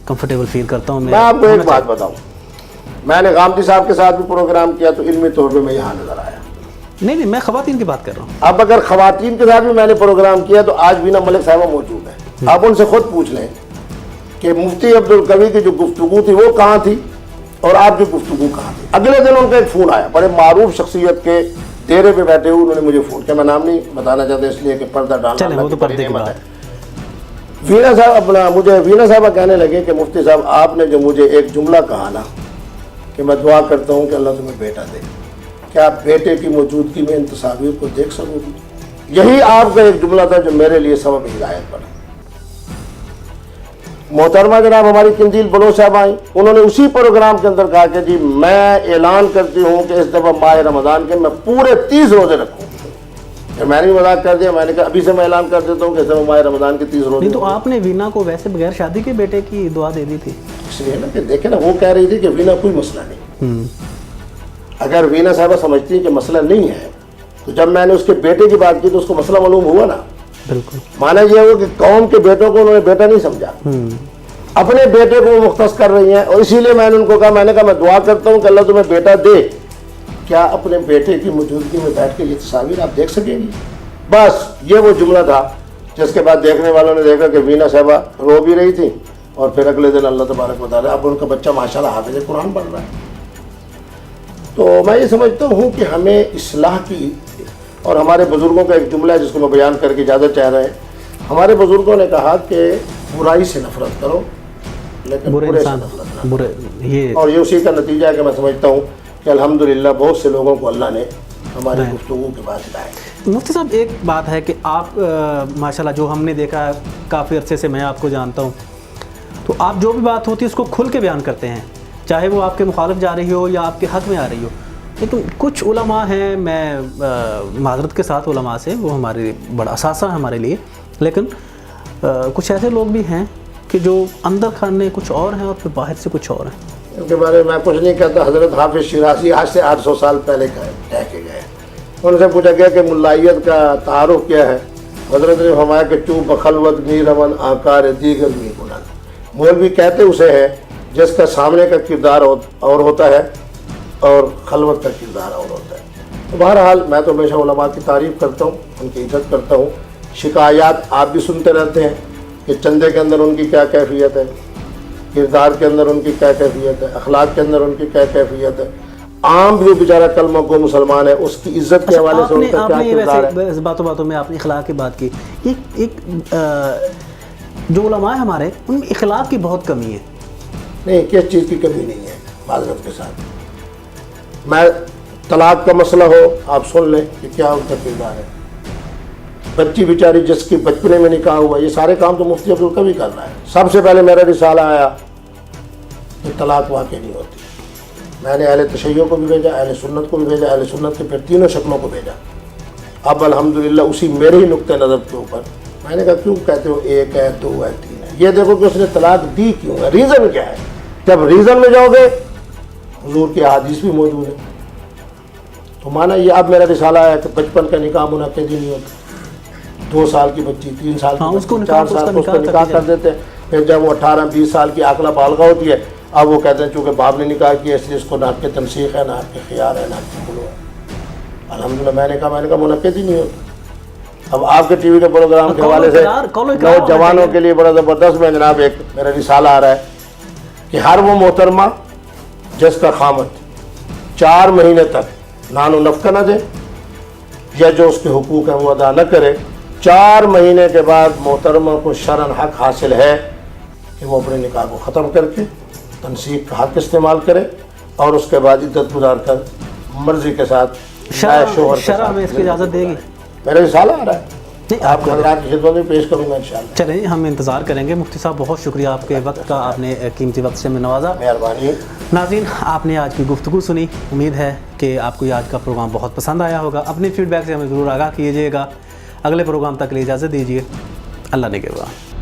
Comfortable feel करता हूँ। मैं आपको एक बात बताऊं, मैंने गामदी साहब के साथ भी प्रोग्राम किया तो इल्मी तौर पे मैं यहाँ नजर आया। नहीं, मैं ख़वातीन की बात कर रहा हूँ। अब अगर ख़वातीन के साथ भी मैंने प्रोग्राम किया तो आज वीना मलिक साहबा मौजूद है, आप उनसे खुद पूछ लें कि मुफ्ती अब्दुल कवी की जो गुफ्तगू थी वो कहाँ थी और आपकी गुफ्तगू कहाँ थी। अगले दिन उनका एक फ़ोन आया, बड़े मारूफ शख्सियत के डेरे पे बैठे हुए, उन्होंने मुझे फ़ोन किया। मैं नाम नहीं बताना चाहता इसलिए कि पर्दा डालना, वो तो पर्दे की बात है। वीना साहब अपना मुझे वीना साहबा कहने लगे कि मुफ्ती साहब आपने जो मुझे एक जुमला कहा ना कि मैं दुआ करता हूँ कि अल्लाह तुम्हें बेटा दे, क्या बेटे की मौजूदगी में इन तस्वीर को देख सकूँगी? यही आपका एक जुमला था जो मेरे लिए सबब हिदायत बना। मोहतरमा जनाब हमारी किंजील बलोच साहब आई, उन्होंने उसी प्रोग्राम के अंदर कहा कि जी मैं ऐलान करती हूँ कि इस दफ़ा माह रमज़ान के मैं पूरे 30 रोज़े रखूँ। मैंने भी मजाक कर दिया, मैंने कहा अभी से मैं ऐलान कर देता हूँ कि इस दफ़ा माह रमज़ान के 30 रोज़े। तो आपने वीना को वैसे बगैर शादी के बेटे की दुआ दे दी थी इसलिए ना कि देखे ना, वो कह रही थी कि वीना कोई मसला नहीं। अगर वीना साहबा समझती है कि मसला नहीं है तो जब मैंने उसके बेटे की बात की तो उसको मसला मालूम हुआ ना। बिल्कुल, माना यह हुआ कि कौम के बेटों को उन्होंने बेटा नहीं समझा, अपने बेटे को मुख्तस कर रही हैं। और इसीलिए मैंने उनको कहा, मैंने कहा मैं दुआ करता हूँ कि अल्लाह तुम्हें बेटा दे, क्या अपने बेटे की मौजूदगी में बैठ के ये तस्वीर आप देख सकेंगी? बस ये वो जुमला था जिसके बाद देखने वालों ने देखा कि वीना साहबा रो भी रही थी और फिर अगले दिन अल्लाह तबारक व तआला, अब उनका बच्चा माशाल्लाह हाफिज़ कुरान पढ़ रहा है। तो मैं ये समझता हूँ कि हमें इस्लाह की, और हमारे बुज़ुर्गों का एक जुमला है जिसको मैं बयान करके इजाज़त चाह रहे हैं। हमारे बुज़ुर्गों ने कहा कि बुराई से नफरत करो लेकिन बुरे से नफरत ना करो। और ये उसी का नतीजा है कि मैं समझता हूँ कि अल्हम्दुलिल्लाह बहुत से लोगों को अल्लाह ने हमारी गुफ्तगू के बाद हिदायत। मुफ्ती साहब एक बात है कि आप माशाल्लाह जो हमने देखा काफ़ी अरसे से मैं आपको जानता हूँ, तो आप जो भी बात होती है उसको खुल के बयान करते हैं, चाहे वो आपके मुखालिफ जा रही हो या आपके हक़ में आ रही हो। लेकिन कुछ उलमा हैं, मैं माज़रत के साथ उलमा से, वो हमारे बड़ा असासा है हमारे लिए, लेकिन कुछ ऐसे लोग भी हैं कि जो अंदर खाने कुछ और हैं और फिर बाहर से कुछ और हैं। उनके बारे में मैं कुछ नहीं कहता। हज़रत हाफिज़ शिराज़ी आज से 800 साल पहले कह के गए। उनसे पूछा गया कि मुल्लाइयत का तारुफ क्या है, हज़रत ने फरमाया कि चूब बखलवत मी रमन आकार दीगर मी गुनन। मौलवी कहते उसे है जिसका सामने का किरदार और होता है और खलवत का किरदार और होता है। तो बहरहाल मैं तो हमेशा उलमा की तारीफ़ करता हूँ, उनकी इज़्ज़त करता हूँ। शिकायत आप भी सुनते रहते हैं कि चंदे के अंदर उनकी क्या कैफियत है, किरदार के अंदर उनकी क्या कैफियत है, अखलाक के अंदर उनकी क्या कैफियत है। आम भी बेचारा कलमा को मुसलमान है, उसकी इज्जत के हवाले से उनका क्या किरदार है। बातों बातों में आपने इखलाक की बात की। एक जो उलमा है हमारे, उनमें इखलाक की बहुत कमी है। नहीं, किस चीज़ की कमी नहीं है माज़रत के साथ। मैं तलाक का मसला हो, आप सुन लें कि क्या उनका किरदार है। बच्ची बेचारी जिसकी बचपने में निकाह हुआ, ये सारे काम तो मुफ्ती अब्दुल कवी कर रहा है। सबसे पहले मेरा रिसाला आया कि तलाक वाक़ई नहीं होती, मैंने अहले तशय्यो को भी भेजा, अहले सुन्नत को भी भेजा, अहले सुन्नत के फिर तीनों शक्लों को भेजा। अब अल्हम्दुलिल्लाह उसी मेरे ही नुक्ते नज़र के ऊपर मैंने कहा क्यों कहते हो एक है, दो है, तीन है, ये देखो कि उसने तलाक दी क्यों है, रीज़न क्या है। जब रीज़न में जाओगे हुजूर की हदीस भी मौजूद है। तो माना ये अब मेरा रिसाला आया कि बचपन का निकाह मुनक़्क़िद ही नहीं होता। 2 साल की बच्ची, 3 साल की बच्ची, 4 साल को उसका निकाह कर देते हैं। फिर जब वो 18-20 साल की आकला बालगा होती है, अब वो कहते हैं चूँकि बाप ने निकाह किया इसलिए इसको ना आपके तनसीख है, ना आपके ख़ियार है, ना आपके खुलो है। अल्हम्दुलिल्लाह मैंने कहा मुनक़्क़िद ही नहीं होता। अब आपके टीवी के प्रोग्राम के हवाले से नौजवानों के लिए बड़ा ज़बरदस्त में जनाब एक मेरा रिसाला आ रहा है कि हर वो मोहतरमा जिसका खामद 4 महीने तक नानो नफ़क़ा न दे या जो उसके हुकूक हैं वो अदा न करे, 4 महीने के बाद मोहतरमा को शरन हक हासिल है कि वो अपने निकाह को ख़त्म करके तनसीब का हक इस्तेमाल करे और उसके बाद इद्दत गुजार कर मर्जी के साथ शरअ में इसकी इजाज़त देगी। मेरा रिसाला आ रहा है, नहीं आप हज़रात की खिदमत में पेश करूँगा इंशाअल्लाह। चलिए हम इंतज़ार करेंगे। मुफ्ती साहब बहुत शुक्रिया आपके वक्त का, आपने कीमती वक्त से हमें नवाजा, मेहरबानी। नाज़रीन आपने आज की गुफ्तगू सुनी, उम्मीद है कि आपको आज का प्रोग्राम बहुत पसंद आया होगा। अपने फीडबैक से हमें ज़रूर आगाह कीजिएगा। अगले प्रोग्राम तक के लिए इजाज़त दीजिए। अल्लाह निगहबान।